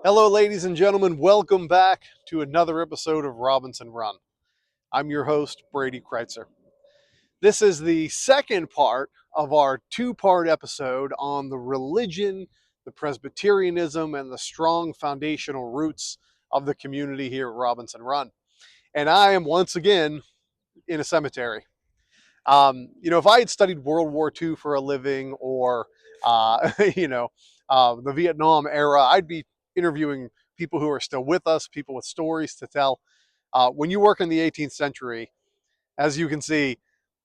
Hello, ladies and gentlemen. Welcome back to another episode of Robinson Run. I'm your host, Brady Kreitzer. This is the second part of our two-part episode on the religion, the Presbyterianism, and the strong foundational roots of the community here at Robinson Run. And I am once again in a cemetery. If I had studied World War II for a living or, uh, the Vietnam era, I'd be interviewing people who are still with us, people with stories to tell. When you work in the 18th century, as you can see,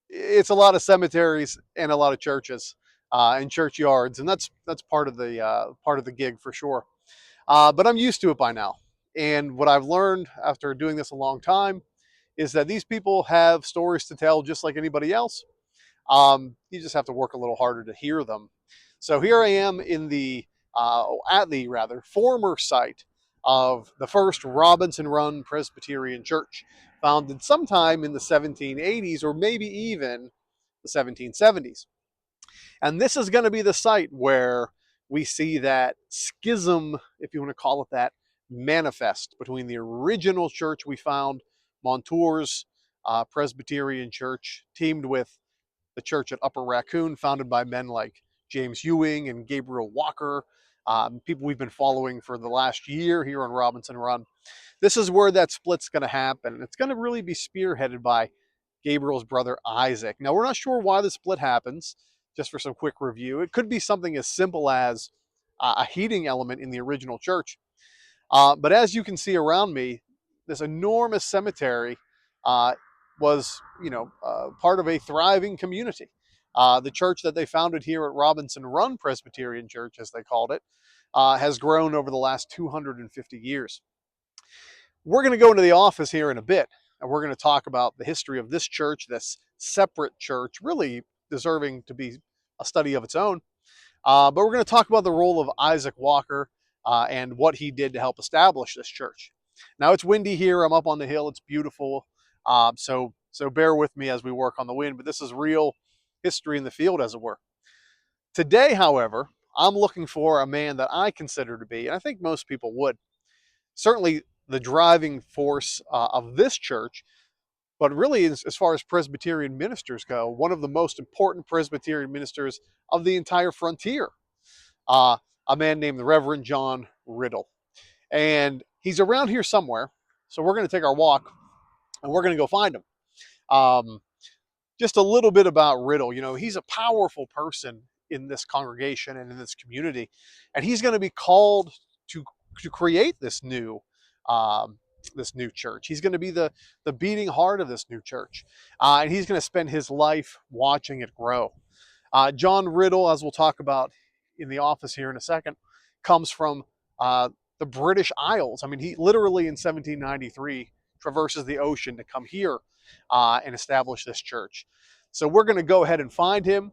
it's a lot of cemeteries and a lot of churches and churchyards, and that's part of the gig for sure. But I'm used to it by now, and what I've learned after doing this a long time is that these people have stories to tell just like anybody else. You just have to work a little harder to hear them. So here I am in at the rather former site of the first Robinson Run Presbyterian Church, founded sometime in the 1780s or maybe even the 1770s. And this is going to be the site where we see that schism, if you want to call it that, manifest between the original church we found, Montour's Presbyterian Church, teamed with the church at Upper Raccoon, founded by men like James Ewing and Gabriel Walker, people we've been following for the last year here on Robinson Run. This is where that split's going to happen. It's going to really be spearheaded by Gabriel's brother Isaac. Now, we're not sure why the split happens. Just for some quick review, it could be something as simple as a heating element in the original church. But as you can see around me, this enormous cemetery was, part of a thriving community. The church that they founded here at Robinson Run Presbyterian Church, as they called it, has grown over the last 250 years. We're going to go into the office here in a bit, and we're going to talk about the history of this church, this separate church, really deserving to be a study of its own. But we're going to talk about the role of Isaac Walker and what he did to help establish this church. Now, it's windy here. I'm up on the hill. It's beautiful. So bear with me as we work on the wind, but this is real history in the field, as it were. Today, however, I'm looking for a man that I consider to be, and I think most people would, certainly the driving force of this church, but really, as far as Presbyterian ministers go, one of the most important Presbyterian ministers of the entire frontier, uh, a man named the Reverend John Riddell. And he's around here somewhere, so we're going to take our walk, and we're going to go find him. Um, just a little bit about Riddell. He's a powerful person in this congregation and in this community, and he's going to be called to create this new church. He's going to be the beating heart of this new church, and he's going to spend his life watching it grow. John Riddell, as we'll talk about in the office here in a second, comes from the British Isles. I mean, he literally in 1793 traverses the ocean to come here and establish this church. So we're going to go ahead and find him.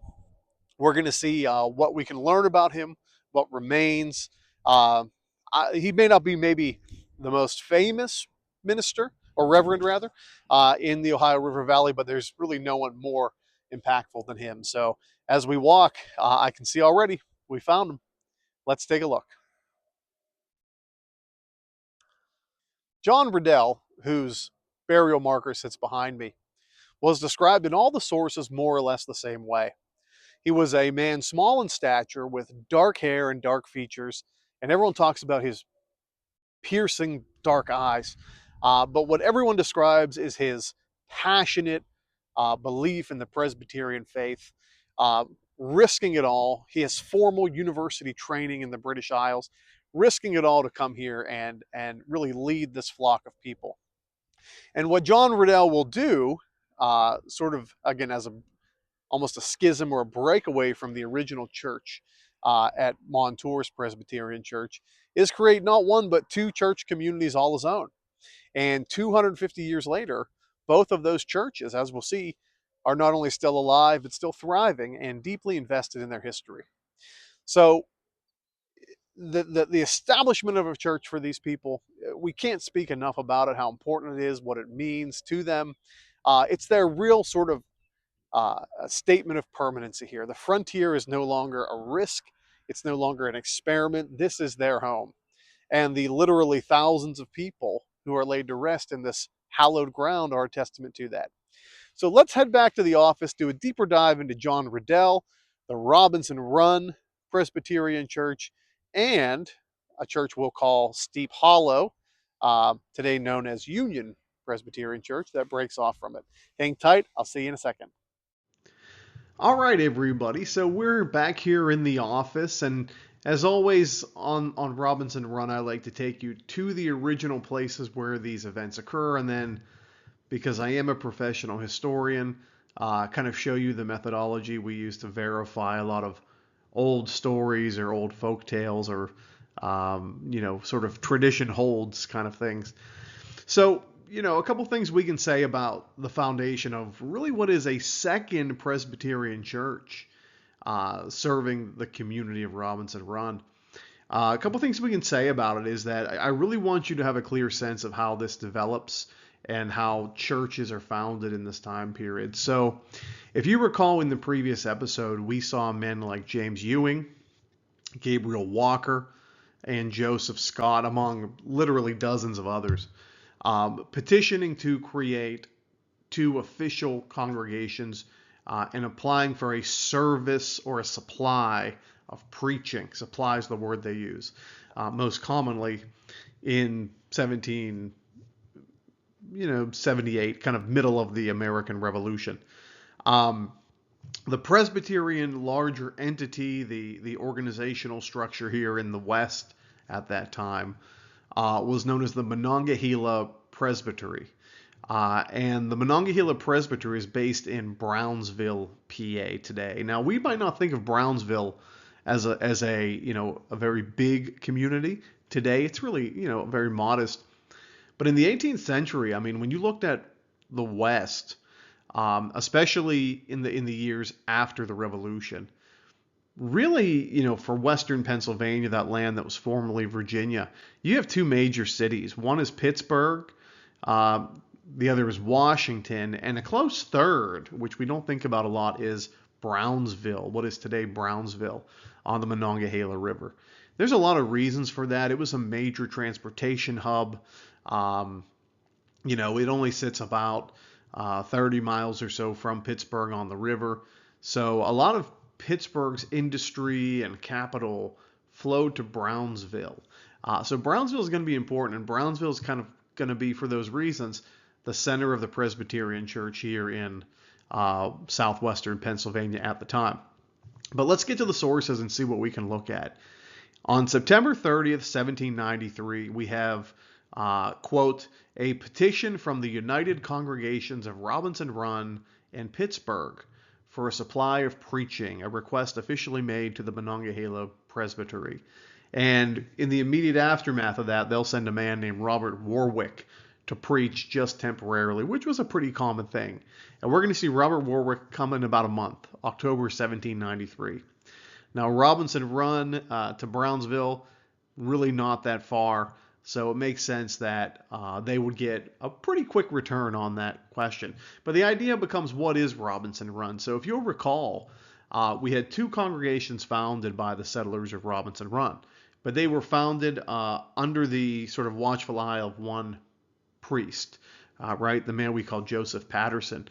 We're going to see what we can learn about him, what remains. He may not be maybe the most famous minister, or reverend rather, in the Ohio River Valley, but there's really no one more impactful than him. So as we walk, I can see already we found him. Let's take a look. John Riddell, whose burial marker sits behind me, was described in all the sources more or less the same way. He was a man small in stature with dark hair and dark features, and everyone talks about his piercing dark eyes. But what everyone describes is his passionate belief in the Presbyterian faith, uh, risking it all. He has formal university training in the British Isles, risking it all to come here and really lead this flock of people. And what John Riddell will do, sort of again as almost a schism or a breakaway from the original church at Montour's Presbyterian Church, is create not one but two church communities all his own. And 250 years later, both of those churches, as we'll see, are not only still alive, but still thriving and deeply invested in their history. So the establishment of a church for these people, we can't speak enough about it, how important it is, what it means to them. It's their real sort of a statement of permanency here. The frontier is no longer a risk. It's no longer an experiment. This is their home. And the literally thousands of people who are laid to rest in this hallowed ground are a testament to that. So let's head back to the office, do a deeper dive into John Riddell, the Robinson Run Presbyterian Church, and a church we'll call Steep Hollow, today known as Union Presbyterian Church, that breaks off from it. Hang tight. I'll see you in a second. All right, everybody. So we're back here in the office, and as always on Robinson Run, I like to take you to the original places where these events occur, and then, because I am a professional historian, kind of show you the methodology we use to verify a lot of old stories or old folk tales or sort of tradition holds kind of things. So, a couple things we can say about the foundation of really what is a second Presbyterian church serving the community of Robinson Run. A couple things we can say about it is that I really want you to have a clear sense of how this develops and how churches are founded in this time period. So, if you recall in the previous episode, we saw men like James Ewing, Gabriel Walker, and Joseph Scott, among literally dozens of others, petitioning to create two official congregations and applying for a service or a supply of preaching. Supply is the word they use, most commonly in 1778, kind of middle of the American Revolution. The Presbyterian larger entity, the organizational structure here in the West at that time, was known as the Monongahela Presbytery. And the Monongahela Presbytery is based in Brownsville, PA today. Now, we might not think of Brownsville as a very big community. Today, it's really, very modest. But in the 18th century, I mean, when you looked at the West, especially in the years after the Revolution, really, for Western Pennsylvania, that land that was formerly Virginia, you have two major cities. One is Pittsburgh, the other is Washington, and a close third, which we don't think about a lot, is Brownsville, what is today Brownsville, on the Monongahela River. There's a lot of reasons for that. It was a major transportation hub. It only sits about 30 miles or so from Pittsburgh on the river. So a lot of Pittsburgh's industry and capital flowed to Brownsville. So Brownsville is going to be important, and Brownsville is kind of going to be, for those reasons, the center of the Presbyterian Church here in southwestern Pennsylvania at the time. But let's get to the sources and see what we can look at. On September 30th, 1793, we have, quote, a petition from the United Congregations of Robinson Run and Pittsburgh for a supply of preaching, a request officially made to the Monongahela Presbytery. And in the immediate aftermath of that, they'll send a man named Robert Warwick to preach just temporarily, which was a pretty common thing. And we're going to see Robert Warwick come in about a month, October 1793. Now, Robinson Run to Brownsville, really not that far, so it makes sense that they would get a pretty quick return on that question. But the idea becomes, what is Robinson Run? So if you'll recall, we had two congregations founded by the settlers of Robinson Run, but they were founded under the sort of watchful eye of one priest, right? The man we call Joseph Patterson.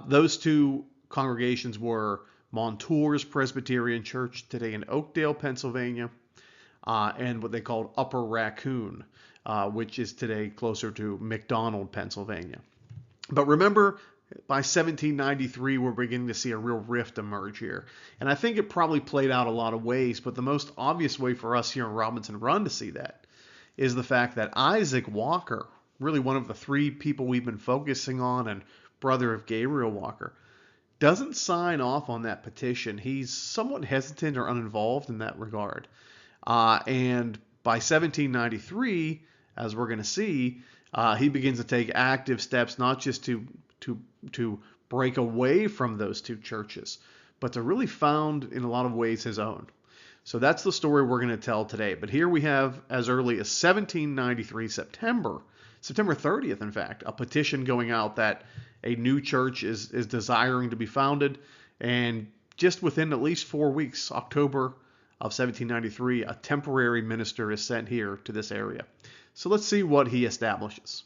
Those two congregations were Montour's Presbyterian Church, today in Oakdale, Pennsylvania, and what they called Upper Raccoon, which is today closer to McDonald, Pennsylvania. But remember, by 1793, we're beginning to see a real rift emerge here. And I think it probably played out a lot of ways, but the most obvious way for us here in Robinson Run to see that is the fact that Isaac Walker, really one of the three people we've been focusing on, and brother of Gabriel Walker, doesn't sign off on that petition. He's somewhat hesitant or uninvolved in that regard. And by 1793, as we're going to see, he begins to take active steps, not just to break away from those two churches, but to really found, in a lot of ways, his own. So that's the story we're going to tell today. But here we have, as early as 1793, September 30th, in fact, a petition going out that a new church is desiring to be founded. And just within at least 4 weeks, October of 1793, a temporary minister is sent here to this area. So let's see what he establishes.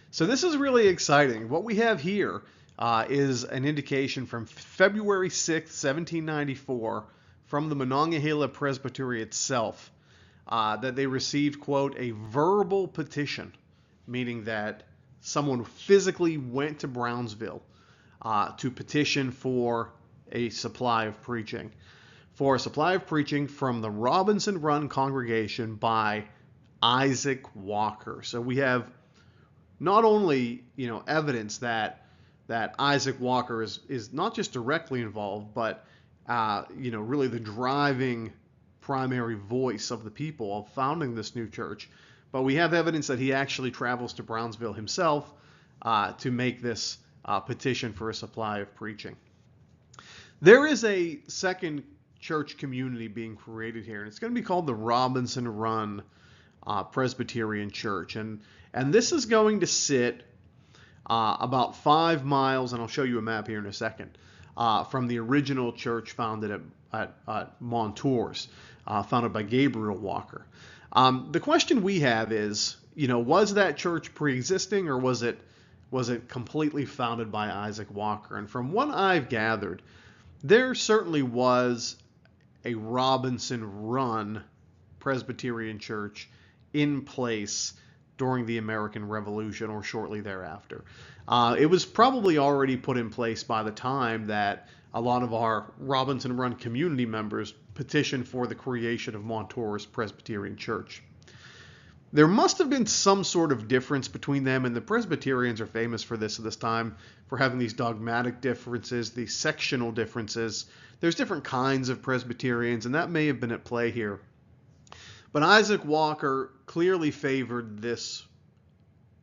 So this is really exciting. What we have here is an indication from February 6th, 1794, from the Monongahela Presbytery itself, that they received, quote, a verbal petition, meaning that someone physically went to Brownsville to petition for a supply of preaching. For a supply of preaching from the Robinson Run congregation by Isaac Walker. So we have not only, evidence that Isaac Walker is not just directly involved, but really the driving primary voice of the people of founding this new church. But we have evidence that he actually travels to Brownsville himself to make this petition for a supply of preaching. There is a second church community being created here, and it's going to be called the Robinson Run Presbyterian Church. And this is going to sit about 5 miles, and I'll show you a map here in a second, from the original church founded at Montours, founded by Gabriel Walker. The question we have is, was that church pre-existing, or was it completely founded by Isaac Walker? And from what I've gathered, there certainly was a Robinson Run Presbyterian Church in place during the American Revolution or shortly thereafter. It was probably already put in place by the time that a lot of our Robinson Run community members petitioned for the creation of Montours Presbyterian Church. There must have been some sort of difference between them, and the Presbyterians are famous for this at this time, for having these dogmatic differences, these sectional differences. There's different kinds of Presbyterians, and that may have been at play here. But Isaac Walker clearly favored this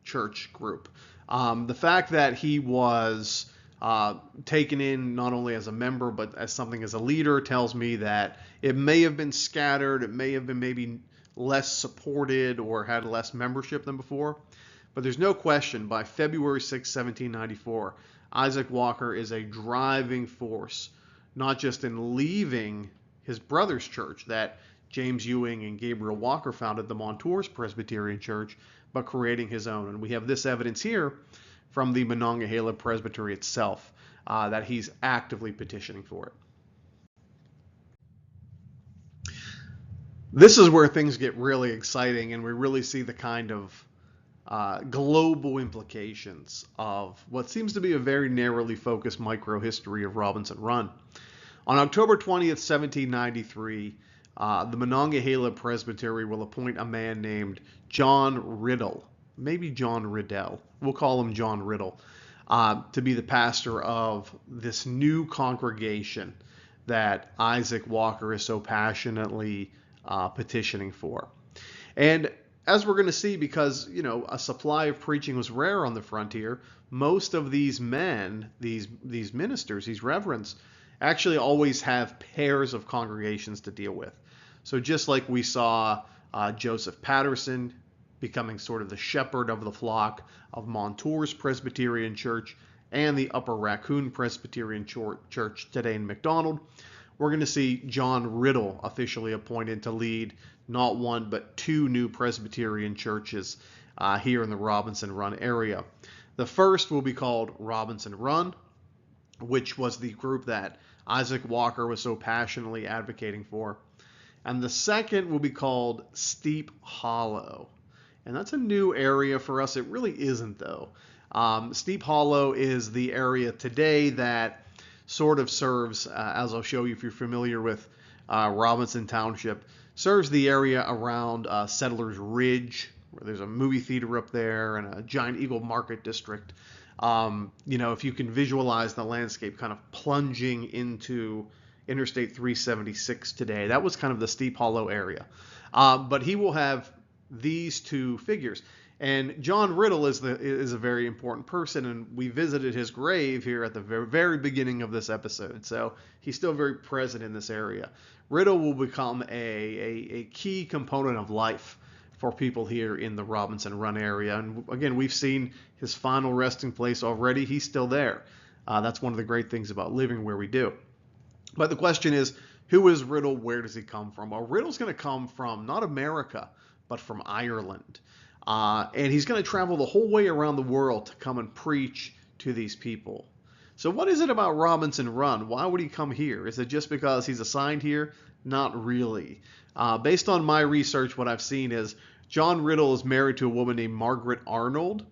church group. The fact that he was taken in not only as a member but as a leader tells me that it may have been scattered, it may have been maybe less supported or had less membership than before. But there's no question, by February 6, 1794, Isaac Walker is a driving force, not just in leaving his brother's church that James Ewing and Gabriel Walker founded, the Montours Presbyterian Church, but creating his own. And we have this evidence here from the Monongahela Presbytery itself, that he's actively petitioning for it. This is where things get really exciting, and we really see the kind of global implications of what seems to be a very narrowly focused micro-history of Robinson Run. On October 20th, 1793, the Monongahela Presbytery will appoint a man named John Riddell, maybe John Riddell, we'll call him John Riddell, to be the pastor of this new congregation that Isaac Walker is so passionately petitioning for. And as we're going to see, because a supply of preaching was rare on the frontier, most of these men, these ministers, these reverends, actually always have pairs of congregations to deal with. So just like we saw Joseph Patterson becoming sort of the shepherd of the flock of Montours Presbyterian Church and the Upper Raccoon Presbyterian Church today in McDonald, we're going to see John Riddell officially appointed to lead not one but two new Presbyterian churches here in the Robinson Run area. The first will be called Robinson Run, which was the group that Isaac Walker was so passionately advocating for. And the second will be called Steep Hollow. And that's a new area for us. It really isn't, though. Steep Hollow is the area today that sort of serves, as I'll show you if you're familiar with Robinson Township, serves the area around Settlers Ridge, where there's a movie theater up there and a Giant Eagle Market District. If you can visualize the landscape kind of plunging into Interstate 376 today, that was kind of the Steep Hollow area. But he will have these two figures. And John Riddell is a very important person, and we visited his grave here at the very beginning of this episode. So he's still very present in this area. Riddell will become a key component of life for people here in the Robinson Run area. And again, we've seen his final resting place already. He's still there. That's one of the great things about living where we do. But the question is, Who is Riddell? Where does he come from? Well, Riddell's going to come from not America, but from Ireland. And he's going to travel the whole way around the world to come and preach to these people. So what is it about Robinson Run? Why would he come here? Is it just because he's assigned here? Not really. Based on my research, what I've seen is John Riddell is married to a woman named Margaret Arnold.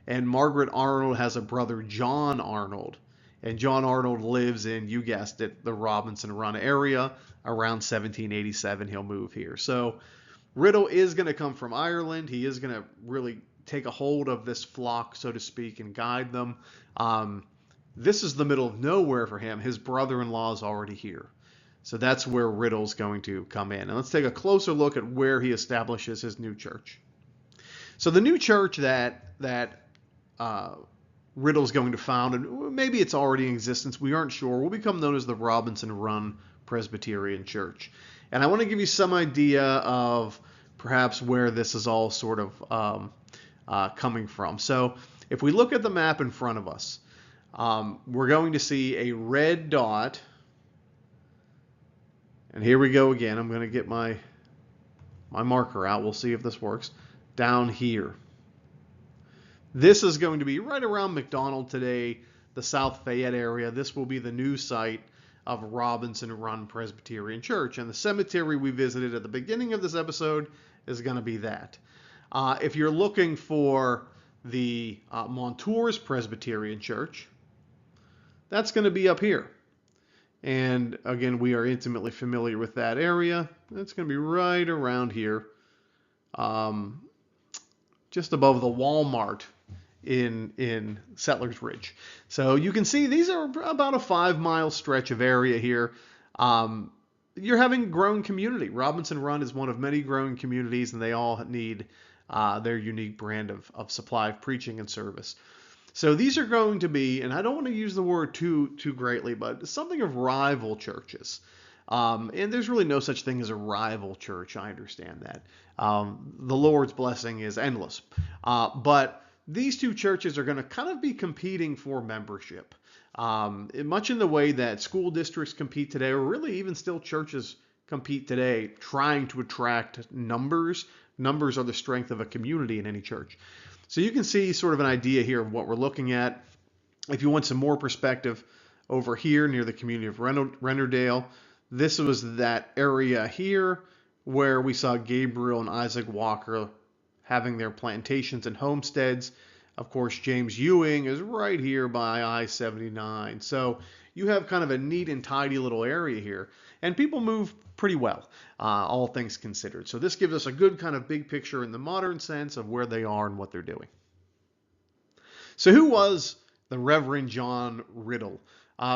And Margaret Arnold has a brother, John Arnold. And John Arnold lives in, you guessed it, the Robinson Run area. Around 1787, he'll move here. So Riddell is going to come from Ireland. He is going to really take a hold of this flock, so to speak, and guide them. This is the middle of nowhere for him. His brother-in-law is already here. So that's where Riddell's going to come in. And let's take a closer look at where he establishes his new church. So the new church that Riddell's going to found, and maybe it's already in existence, we aren't sure, will become known as the Robinson Run Presbyterian Church. And I want to give you some idea of perhaps where this is all sort of coming from. So if we look at the map in front of us, we're going to see a red dot. And here we go again. I'm going to get my marker out. We'll see if this works. Down here. This is going to be right around McDonald today, the South Fayette area. This will be the new site of Robinson Run Presbyterian Church. And the cemetery we visited at the beginning of this episode is going to be that. If you're looking for the Montours Presbyterian Church, that's going to be up here. And again, we are intimately familiar with that area. It's going to be right around here, just above the Walmart in Settlers Ridge. So you can see these are about a 5-mile stretch of area here. You're having growing community. Robinson Run is one of many growing communities, and they all need their unique brand of supply of preaching and service. So these are going to be, and I don't want to use the word too greatly, but something of rival churches. And there's really no such thing as a rival church. I understand that. The Lord's blessing is endless. But these two churches are going to kind of be competing for membership. Much in the way that school districts compete today, or really even still churches compete today, trying to attract numbers. Numbers are the strength of a community in any church. So you can see sort of an idea here of what we're looking at. If you want some more perspective, over here near the community of Renderdale, this was that area here where we saw Gabriel and Isaac Walker having their plantations and homesteads. Of course, James Ewing is right here by I-79. So you have kind of a neat and tidy little area here. And people move pretty well, all things considered. So this gives us a good kind of big picture in the modern sense of where they are and what they're doing. So who was the Reverend John Riddell?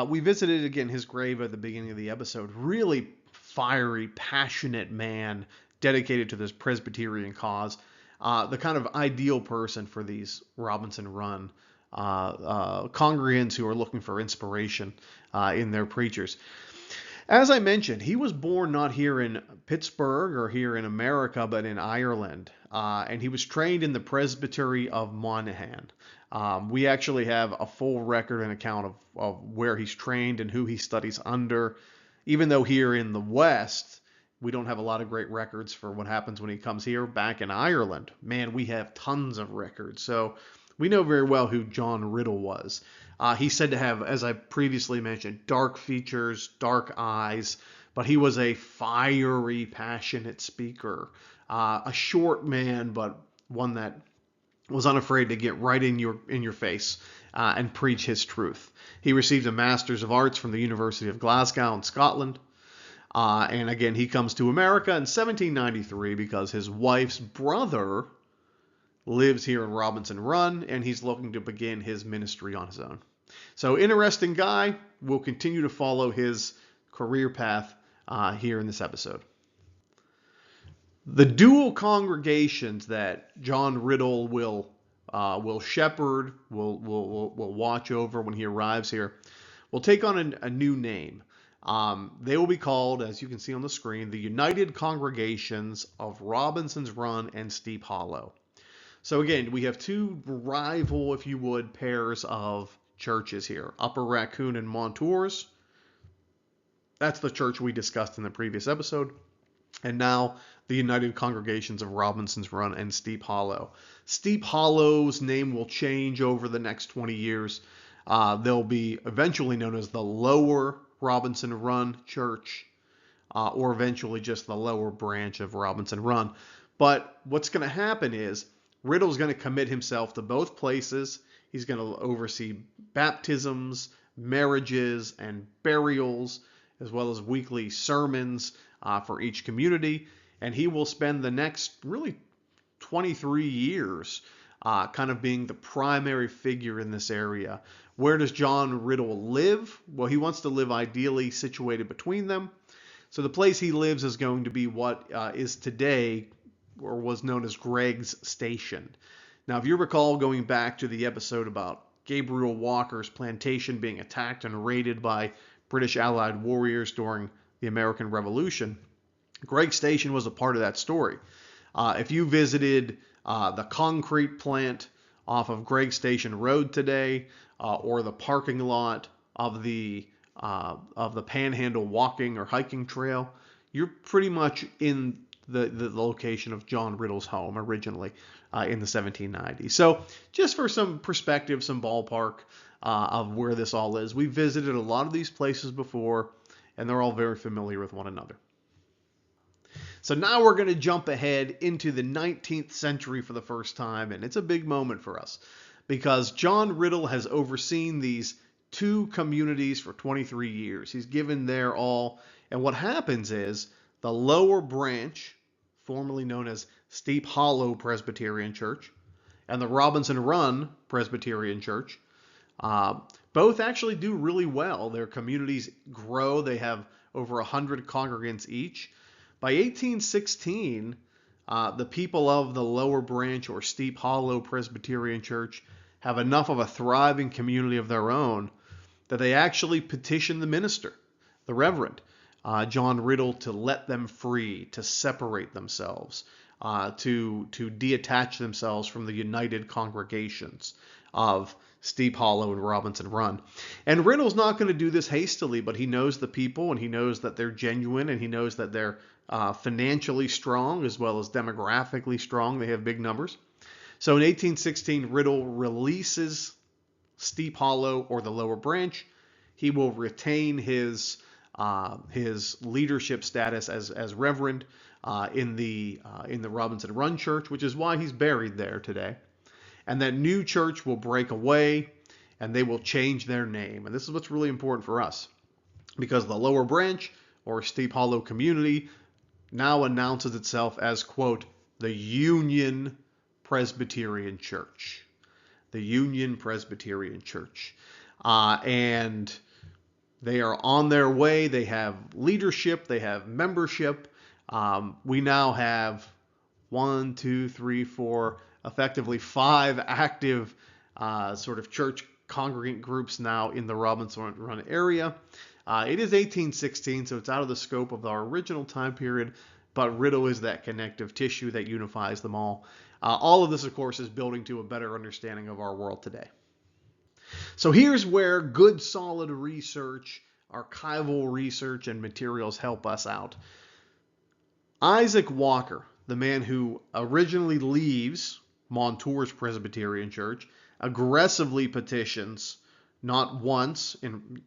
We visited, again, his grave at the beginning of the episode. Really fiery, passionate man dedicated to this Presbyterian cause. The kind of ideal person for these Robinson Run congregants who are looking for inspiration in their preachers. As I mentioned, he was born not here in Pittsburgh or here in America, but in Ireland. And he was trained in the Presbytery of Monaghan. We actually have a full record and account of where he's trained and who he studies under. Even though here in the West, we don't have a lot of great records for what happens when he comes here. Back in Ireland, man, we have tons of records. So we know very well who John Riddell was. He's said to have, as I previously mentioned, dark features, dark eyes, but he was a fiery, passionate speaker. A short man, but one that was unafraid to get right in your face and preach his truth. He received a Master's of Arts from the University of Glasgow in Scotland. And again, he comes to America in 1793 because his wife's brother lives here in Robinson Run, and he's looking to begin his ministry on his own. So interesting guy. We'll continue to follow his career path here in this episode. The dual congregations that John Riddell will shepherd, will watch over when he arrives here, will take on a new name. They will be called, as you can see on the screen, the United Congregations of Robinson's Run and Steep Hollow. So again, we have two rival, if you would, pairs of churches here. Upper Raccoon and Montours. That's the church we discussed in the previous episode. And now the United Congregations of Robinson's Run and Steep Hollow. Steep Hollow's name will change over the next 20 years. They'll be eventually known as the Lower Robinson Run Church, or eventually just the lower branch of Robinson Run. But what's going to happen is Riddell's going to commit himself to both places. He's going to oversee baptisms, marriages, and burials, as well as weekly sermons for each community. And he will spend the next really 23 years kind of being the primary figure in this area. Where does John Riddell live? Well, he wants to live ideally situated between them. So the place he lives is going to be what is today, or was known as Gregg's Station. Now, if you recall going back to the episode about Gabriel Walker's plantation being attacked and raided by British Allied warriors during the American Revolution, Gregg's Station was a part of that story. If you visited the concrete plant off of Gregg's Station Road today, or the parking lot of the Panhandle walking or hiking trail, you're pretty much in the location of John Riddell's home originally in the 1790s. So just for some perspective, some ballpark of where this all is, we visited a lot of these places before, and they're all very familiar with one another. So now we're going to jump ahead into the 19th century for the first time, and it's a big moment for us because John Riddell has overseen these two communities for 23 years. He's given their all, and what happens is the lower branch, formerly known as Steep Hollow Presbyterian Church, and the Robinson Run Presbyterian Church, both actually do really well. Their communities grow. They have over 100 congregants each. By 1816, the people of the lower branch or Steep Hollow Presbyterian Church have enough of a thriving community of their own that they actually petition the minister, the Reverend, John Riddell, to let them free, to separate themselves, to detach themselves from the united congregations of Steep Hollow and Robinson Run. And Riddell's not going to do this hastily, but he knows the people, and he knows that they're genuine, and he knows that they're financially strong as well as demographically strong. They have big numbers. So in 1816, Riddell releases Steep Hollow, or the lower branch. He will retain his leadership status as Reverend in the Robinson Run Church, which is why he's buried there today. And that new church will break away, and they will change their name. And this is what's really important for us, because the lower branch, or Steep Hollow community, now announces itself as, quote, the Union Presbyterian Church. The Union Presbyterian Church. And they are on their way. They have leadership. They have membership. We now have 1, 2, 3, 4, effectively 5 active sort of church congregant groups now in the Robinson Run area. It is 1816, so it's out of the scope of our original time period, but Riddell is that connective tissue that unifies them all. All of this, of course, is building to a better understanding of our world today. So here's where good, solid research, archival research, and materials help us out. Isaac Walker, the man who originally leaves Montour's Presbyterian Church, aggressively petitions, not once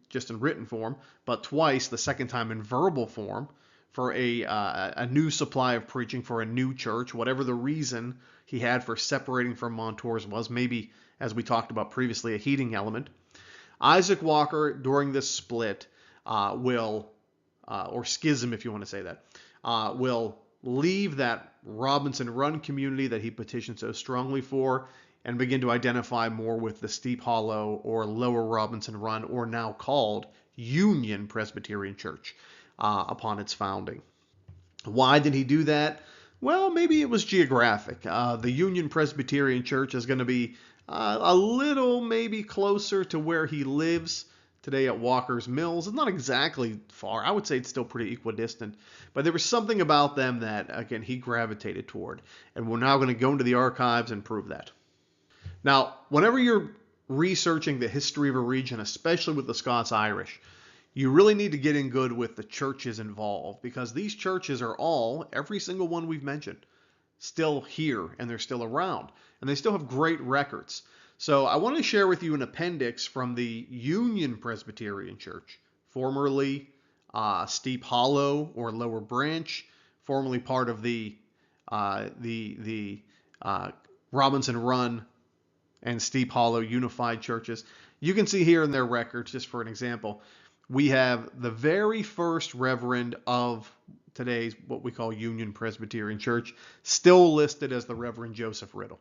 just in written form, but twice, the second time in verbal form, for a new supply of preaching for a new church, whatever the reason he had for separating from Montour's was, maybe, as we talked about previously, a heating element. Isaac Walker, during this split, or schism if you want to say that, will leave that Robinson Run community that he petitioned so strongly for and begin to identify more with the Steep Hollow or Lower Robinson Run, or now called Union Presbyterian Church, upon its founding. Why did he do that? Well, maybe it was geographic. The Union Presbyterian Church is going to be a little maybe closer to where he lives today at Walker's Mills. It's not exactly far. I would say it's still pretty equidistant. But there was something about them that, again, he gravitated toward. And we're now going to go into the archives and prove that. Now, whenever you're researching the history of a region, especially with the Scots-Irish, You really need to get in good with the churches involved, because these churches are every single one we've mentioned, still here, and they're still around, and they still have great records. So I want to share with you an appendix from the Union Presbyterian Church, formerly Steep Hollow or Lower Branch, formerly part of the Robinson Run and Steep Hollow Unified Churches. You can see here in their records, just for an example, we have the very first Reverend of today's what we call Union Presbyterian Church, still listed as the Reverend Joseph Riddell.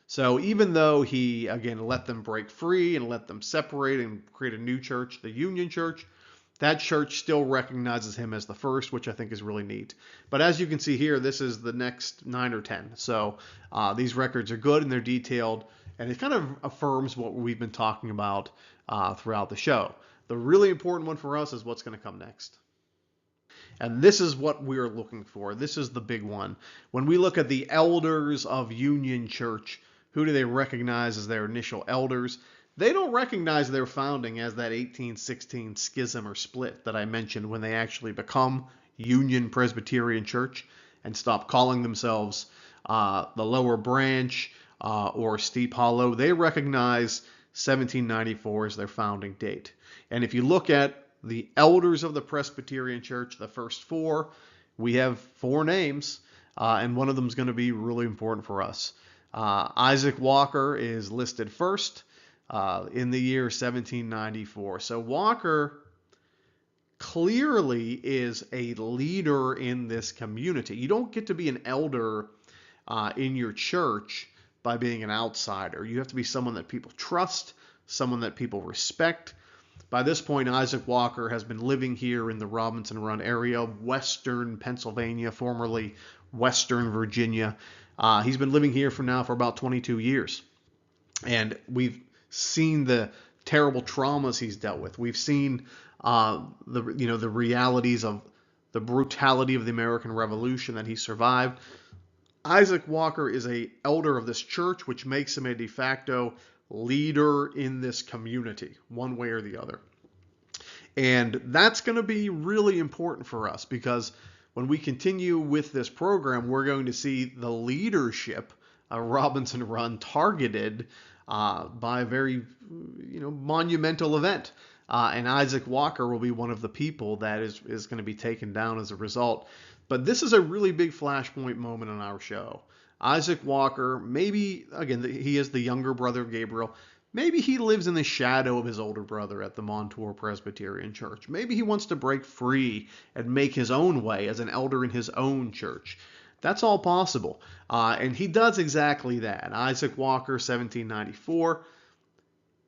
So even though he, again, let them break free and let them separate and create a new church, the Union Church, that church still recognizes him as the first, which I think is really neat. But as you can see here, this is the next 9 or 10. So these records are good and they're detailed, and it kind of affirms what we've been talking about throughout the show. The really important one for us is what's going to come next. And this is what we're looking for. This is the big one. When we look at the elders of Union Church, who do they recognize as their initial elders? They don't recognize their founding as that 1816 schism or split that I mentioned when they actually become Union Presbyterian Church and stop calling themselves the Lower Branch or Steep Hollow. They recognize 1794 as their founding date. And if you look at the elders of the Presbyterian Church, the first 4, we have 4 names, and one of them is going to be really important for us. Isaac Walker is listed first in the year 1794. So Walker clearly is a leader in this community. You don't get to be an elder in your church by being an outsider. You have to be someone that people trust, someone that people respect. By this point, Isaac Walker has been living here in the Robinson Run area, western Pennsylvania, formerly western Virginia. He's been living here for about 22 years. And we've seen the terrible traumas he's dealt with. We've seen the realities of the brutality of the American Revolution that he survived. Isaac Walker is an elder of this church, which makes him a de facto leader in this community, one way or the other. And that's going to be really important for us, because when we continue with this program, we're going to see the leadership of Robinson Run targeted by a very monumental event. And Isaac Walker will be one of the people that is going to be taken down as a result. But this is a really big flashpoint moment in our show. Isaac Walker, maybe, again, he is the younger brother of Gabriel. Maybe he lives in the shadow of his older brother at the Montour Presbyterian Church. Maybe he wants to break free and make his own way as an elder in his own church. That's all possible. And he does exactly that. Isaac Walker, 1794,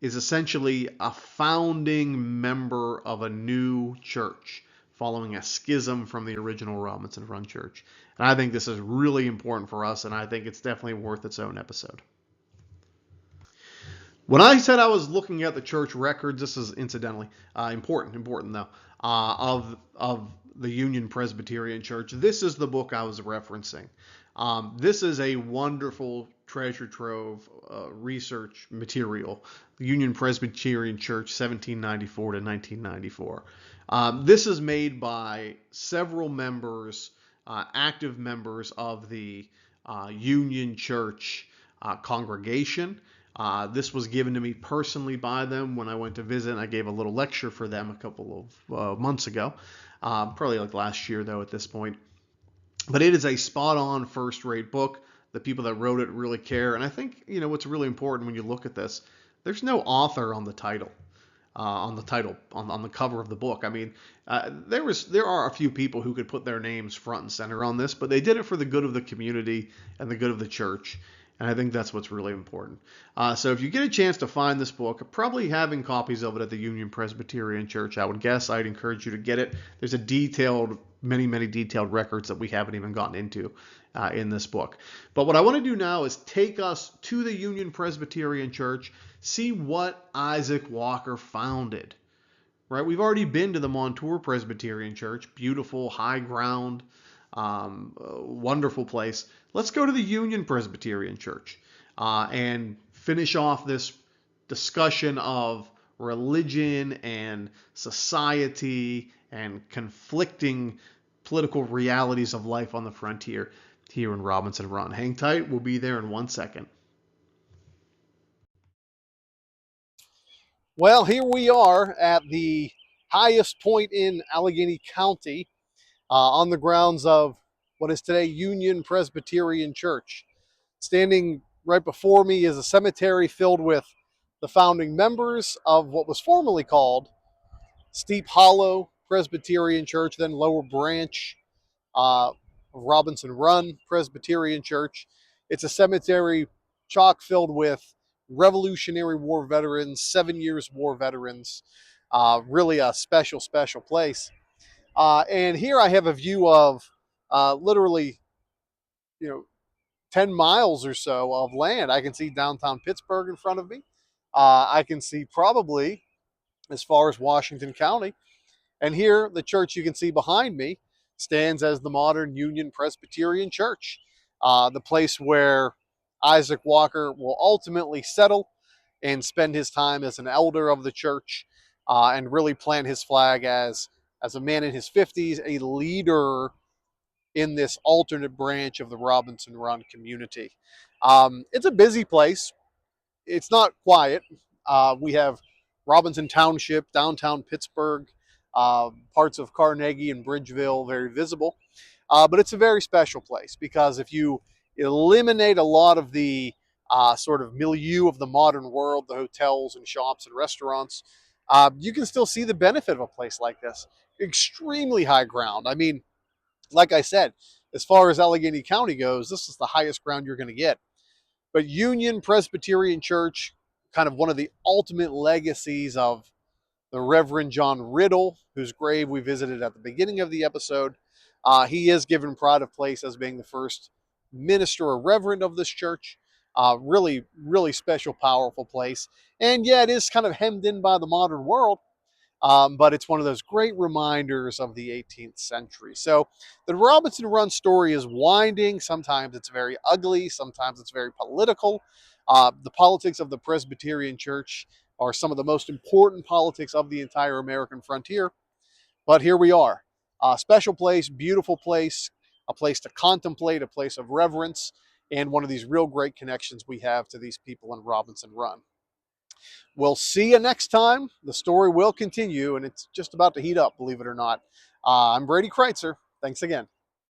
is essentially a founding member of a new church following a schism from the original Robinson Run Church. And I think this is really important for us, and I think it's definitely worth its own episode. When I said I was looking at the church records, this is incidentally important though, of the Union Presbyterian Church. This is the book I was referencing. This is a wonderful treasure trove research material. The Union Presbyterian Church, 1794 to 1994. This is made by several members, active members of the Union Church congregation. This was given to me personally by them when I went to visit, and I gave a little lecture for them a couple of months ago. Probably like last year, though, at this point. But it is a spot-on, first-rate book. The people that wrote it really care. And I think, what's really important when you look at this, there's no author on the title. On the cover of the book. I mean, there are a few people who could put their names front and center on this, but they did it for the good of the community and the good of the church. And I think that's what's really important. So if you get a chance to find this book, probably having copies of it at the Union Presbyterian Church, I would guess I'd encourage you to get it. There's many detailed records that we haven't even gotten into in this book. But what I want to do now is take us to the Union Presbyterian Church, see what Isaac Walker founded. Right? We've already been to the Montour Presbyterian Church, beautiful, high ground, wonderful place. Let's go to the Union Presbyterian Church and finish off this discussion of religion and society and conflicting political realities of life on the frontier here in Robinson Run. Hang tight, we'll be there in 1 second. Well, here we are at the highest point in Allegheny County, on the grounds of what is today Union Presbyterian Church. Standing right before me is a cemetery filled with the founding members of what was formerly called Steep Hollow Presbyterian Church, then Lower Branch of Robinson Run Presbyterian Church. It's a cemetery chock filled with Revolutionary War veterans, 7 Years War veterans. Really a special, special place. And here I have a view of literally, 10 miles or so of land. I can see downtown Pittsburgh in front of me. I can see probably as far as Washington County. And here, the church you can see behind me stands as the modern Union Presbyterian Church, the place where Isaac Walker will ultimately settle and spend his time as an elder of the church, and really plant his flag as a man in his 50s, a leader in this alternate branch of the Robinson Run community. It's a busy place. It's not quiet. We have Robinson Township, downtown Pittsburgh, parts of Carnegie and Bridgeville, very visible. But it's a very special place because if you eliminate a lot of the sort of milieu of the modern world, the hotels and shops and restaurants, you can still see the benefit of a place like this. Extremely high ground. I mean, like I said, as far as Allegheny County goes, this is the highest ground you're going to get. But Union Presbyterian Church, kind of one of the ultimate legacies of the Reverend John Riddell, whose grave we visited at the beginning of the episode. He is given pride of place as being the first minister or reverend of this church. Really, really special, powerful place. And yeah, it is kind of hemmed in by the modern world, but it's one of those great reminders of the 18th century. So the Robinson Run story is winding. Sometimes it's very ugly. Sometimes it's very political. The politics of the Presbyterian Church are some of the most important politics of the entire American frontier. But here we are. A special place, beautiful place, a place to contemplate, a place of reverence, and one of these real great connections we have to these people in Robinson Run. We'll see you next time. The story will continue, and it's just about to heat up, believe it or not. I'm Brady Kreitzer. Thanks again.